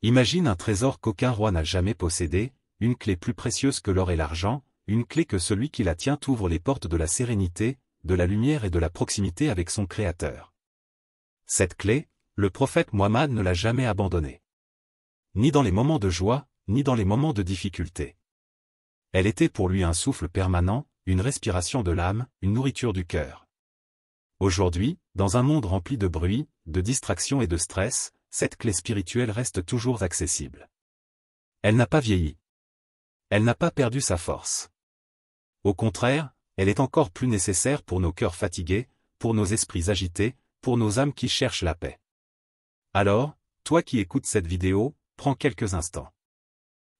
Imagine un trésor qu'aucun roi n'a jamais possédé, une clé plus précieuse que l'or et l'argent, une clé que celui qui la tient t'ouvre les portes de la sérénité, de la lumière et de la proximité avec son Créateur. Cette clé, le prophète Muhammad ne l'a jamais abandonnée. Ni dans les moments de joie, ni dans les moments de difficulté. Elle était pour lui un souffle permanent, une respiration de l'âme, une nourriture du cœur. Aujourd'hui, dans un monde rempli de bruit, de distractions et de stress, cette clé spirituelle reste toujours accessible. Elle n'a pas vieilli. Elle n'a pas perdu sa force. Au contraire, elle est encore plus nécessaire pour nos cœurs fatigués, pour nos esprits agités, pour nos âmes qui cherchent la paix. Alors, toi qui écoutes cette vidéo, prends quelques instants.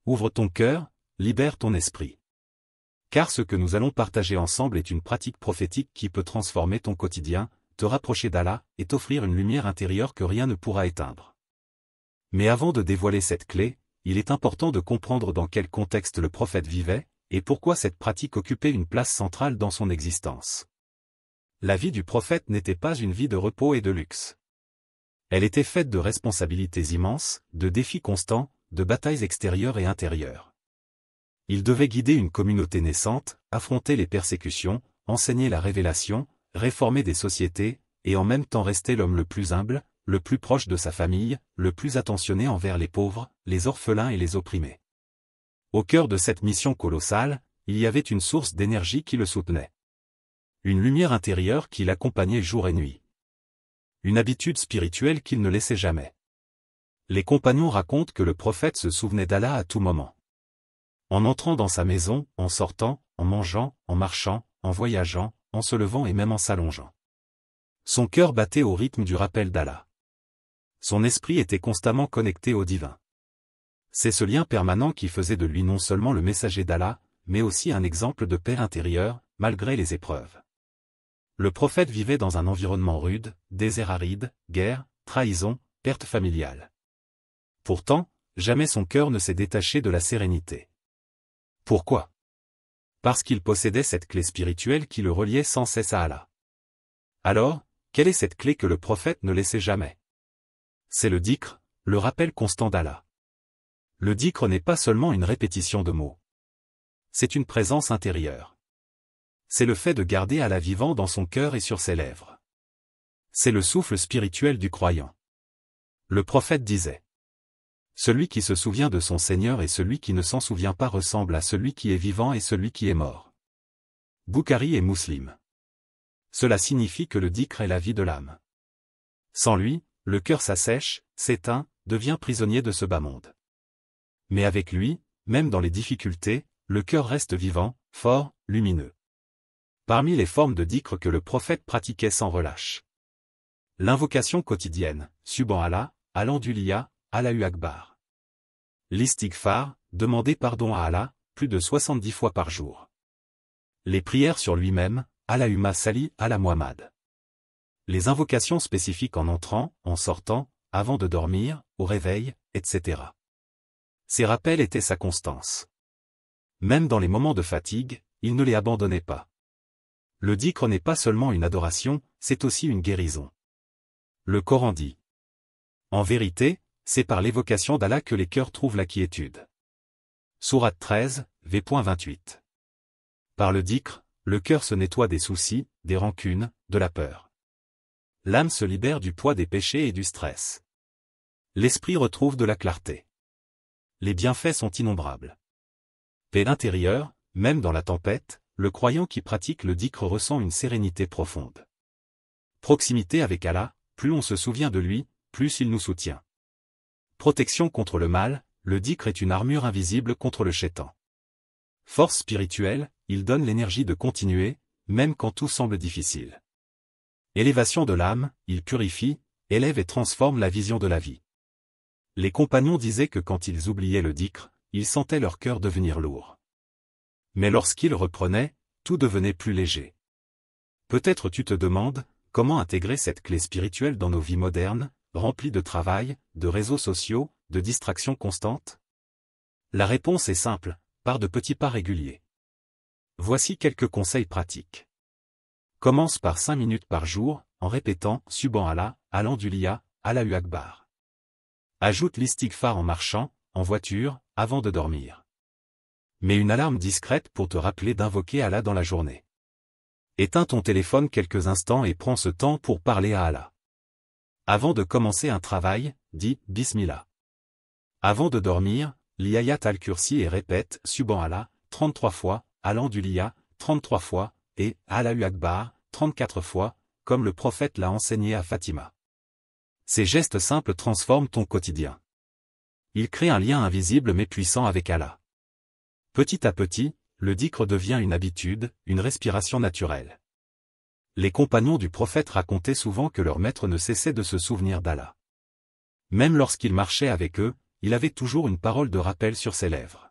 Ouvre ton cœur, libère ton esprit. Car ce que nous allons partager ensemble est une pratique prophétique qui peut transformer ton quotidien, te rapprocher d'Allah, et t'offrir une lumière intérieure que rien ne pourra éteindre. Mais avant de dévoiler cette clé, il est important de comprendre dans quel contexte le prophète vivait, et pourquoi cette pratique occupait une place centrale dans son existence. La vie du prophète n'était pas une vie de repos et de luxe. Elle était faite de responsabilités immenses, de défis constants, de batailles extérieures et intérieures. Il devait guider une communauté naissante, affronter les persécutions, enseigner la révélation, réformer des sociétés, et en même temps rester l'homme le plus humble, le plus proche de sa famille, le plus attentionné envers les pauvres, les orphelins et les opprimés. Au cœur de cette mission colossale, il y avait une source d'énergie qui le soutenait. Une lumière intérieure qui l'accompagnait jour et nuit. Une habitude spirituelle qu'il ne laissait jamais. Les compagnons racontent que le prophète se souvenait d'Allah à tout moment. En entrant dans sa maison, en sortant, en mangeant, en marchant, en voyageant, en se levant et même en s'allongeant. Son cœur battait au rythme du rappel d'Allah. Son esprit était constamment connecté au divin. C'est ce lien permanent qui faisait de lui non seulement le messager d'Allah, mais aussi un exemple de paix intérieure, malgré les épreuves. Le prophète vivait dans un environnement rude, désert aride, guerre, trahison, perte familiale. Pourtant, jamais son cœur ne s'est détaché de la sérénité. Pourquoi? Parce qu'il possédait cette clé spirituelle qui le reliait sans cesse à Allah. Alors, quelle est cette clé que le prophète ne laissait jamais? C'est le dhikr, le rappel constant d'Allah. Le dhikr n'est pas seulement une répétition de mots. C'est une présence intérieure. C'est le fait de garder Allah vivant dans son cœur et sur ses lèvres. C'est le souffle spirituel du croyant. Le prophète disait: celui qui se souvient de son Seigneur et celui qui ne s'en souvient pas ressemble à celui qui est vivant et celui qui est mort. Bukhari et Muslim. Cela signifie que le dhikr est la vie de l'âme. Sans lui, le cœur s'assèche, s'éteint, devient prisonnier de ce bas monde. Mais avec lui, même dans les difficultés, le cœur reste vivant, fort, lumineux. Parmi les formes de dhikr que le prophète pratiquait sans relâche. L'invocation quotidienne, Subhanallah, Alhamdulillah, Allahu Akbar. L'istighfar, demander pardon à Allah, plus de 70 fois par jour. Les prières sur lui-même, Allahumma salli ala Muhammad. Les invocations spécifiques en entrant, en sortant, avant de dormir, au réveil, etc. Ces rappels étaient sa constance. Même dans les moments de fatigue, il ne les abandonnait pas. Le dhikr n'est pas seulement une adoration, c'est aussi une guérison. Le Coran dit: en vérité, c'est par l'évocation d'Allah que les cœurs trouvent la quiétude. Sourate 13, v.28. Par le dhikr, le cœur se nettoie des soucis, des rancunes, de la peur. L'âme se libère du poids des péchés et du stress. L'esprit retrouve de la clarté. Les bienfaits sont innombrables. Paix intérieure, même dans la tempête, le croyant qui pratique le dhikr ressent une sérénité profonde. Proximité avec Allah, plus on se souvient de lui, plus il nous soutient. Protection contre le mal, le dhikr est une armure invisible contre le shaitan. Force spirituelle, il donne l'énergie de continuer, même quand tout semble difficile. Élévation de l'âme, il purifie, élève et transforme la vision de la vie. Les compagnons disaient que quand ils oubliaient le dhikr, ils sentaient leur cœur devenir lourd. Mais lorsqu'ils reprenaient, tout devenait plus léger. Peut-être tu te demandes, comment intégrer cette clé spirituelle dans nos vies modernes, remplies de travail, de réseaux sociaux, de distractions constantes? La réponse est simple, par de petits pas réguliers. Voici quelques conseils pratiques. Commence par 5 minutes par jour, en répétant Subhanallah, Alhamdulillah, Allahu Akbar. Ajoute l'istighfar en marchant, en voiture, avant de dormir. Mets une alarme discrète pour te rappeler d'invoquer Allah dans la journée. Éteins ton téléphone quelques instants et prends ce temps pour parler à Allah. Avant de commencer un travail, dis « Bismillah ». Avant de dormir, lis Ayat al-Kursi et répète « Subhanallah » 33 fois, Alhamdulillah 33 fois, et « Allahu Akbar » 34 fois, comme le prophète l'a enseigné à Fatima. Ces gestes simples transforment ton quotidien. Ils créent un lien invisible mais puissant avec Allah. Petit à petit, le dhikr devient une habitude, une respiration naturelle. Les compagnons du prophète racontaient souvent que leur maître ne cessait de se souvenir d'Allah. Même lorsqu'il marchait avec eux, il avait toujours une parole de rappel sur ses lèvres.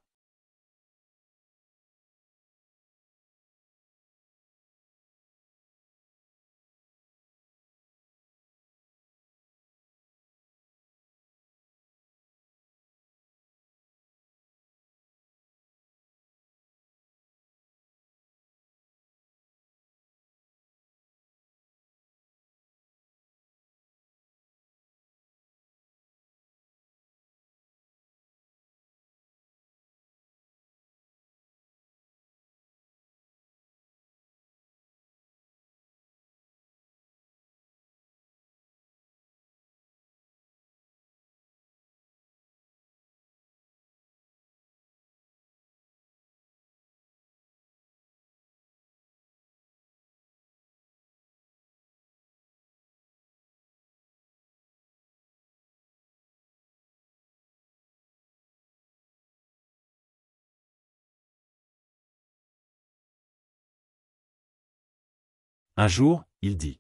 Un jour, il dit :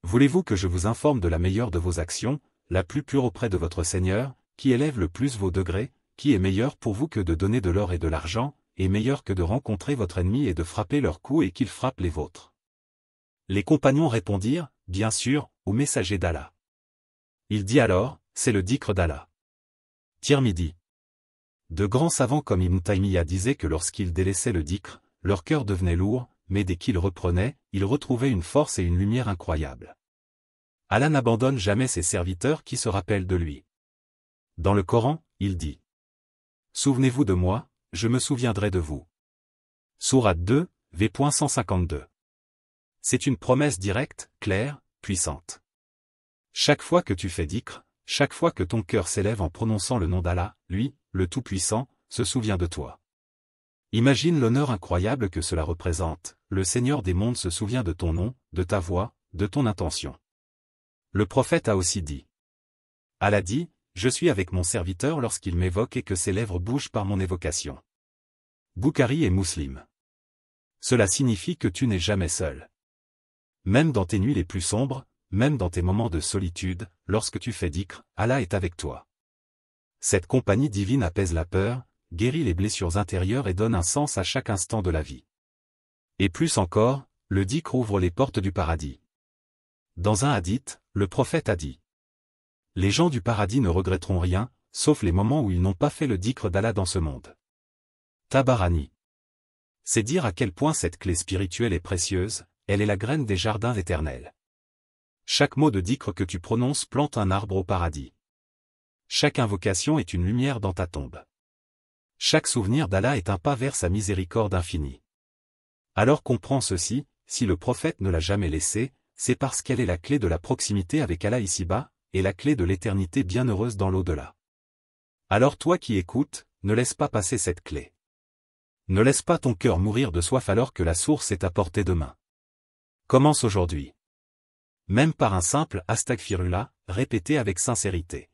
Voulez-vous que je vous informe de la meilleure de vos actions, la plus pure auprès de votre Seigneur, qui élève le plus vos degrés, qui est meilleur pour vous que de donner de l'or et de l'argent, et meilleur que de rencontrer votre ennemi et de frapper leurs coups et qu'il frappe les vôtres. Les compagnons répondirent, bien sûr, au messager d'Allah. Il dit alors, c'est le dhikr d'Allah. Tirmidhi. De grands savants comme Ibn Taymiyyah disaient que lorsqu'ils délaissaient le dhikr, leur cœur devenait lourd, mais dès qu'ils reprenaient, ils retrouvaient une force et une lumière incroyables. Allah n'abandonne jamais ses serviteurs qui se rappellent de lui. Dans le Coran, il dit : Souvenez-vous de moi, je me souviendrai de vous. Sourate 2, v.152. C'est une promesse directe, claire, puissante. Chaque fois que tu fais dhikr, chaque fois que ton cœur s'élève en prononçant le nom d'Allah, lui, le Tout-Puissant, se souvient de toi. Imagine l'honneur incroyable que cela représente, le Seigneur des mondes se souvient de ton nom, de ta voix, de ton intention. Le prophète a aussi dit : Allah dit, je suis avec mon serviteur lorsqu'il m'évoque et que ses lèvres bougent par mon évocation. Bukhari et Muslim. Cela signifie que tu n'es jamais seul. Même dans tes nuits les plus sombres, même dans tes moments de solitude, lorsque tu fais dhikr, Allah est avec toi. Cette compagnie divine apaise la peur, guérit les blessures intérieures et donne un sens à chaque instant de la vie. Et plus encore, le dhikr ouvre les portes du paradis. Dans un hadith, le prophète a dit : Les gens du paradis ne regretteront rien, sauf les moments où ils n'ont pas fait le dhikr d'Allah dans ce monde. Tabarani. C'est dire à quel point cette clé spirituelle est précieuse, elle est la graine des jardins éternels. Chaque mot de dhikr que tu prononces plante un arbre au paradis. Chaque invocation est une lumière dans ta tombe. Chaque souvenir d'Allah est un pas vers sa miséricorde infinie. Alors comprends ceci, si le prophète ne l'a jamais laissé, c'est parce qu'elle est la clé de la proximité avec Allah ici-bas, et la clé de l'éternité bienheureuse dans l'au-delà. Alors toi qui écoutes, ne laisse pas passer cette clé. Ne laisse pas ton cœur mourir de soif alors que la source est à portée de main. Commence aujourd'hui. Même par un simple astaghfirullah, répété avec sincérité.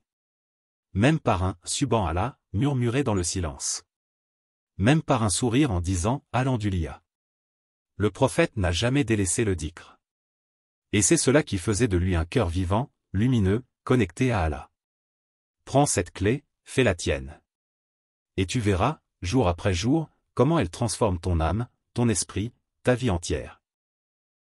Même par un subhanallah, murmuré dans le silence. Même par un sourire en disant Alhamdulillah. Le prophète n'a jamais délaissé le dhikr. Et c'est cela qui faisait de lui un cœur vivant, lumineux, connecté à Allah. Prends cette clé, fais la tienne. Et tu verras, jour après jour, comment elle transforme ton âme, ton esprit, ta vie entière.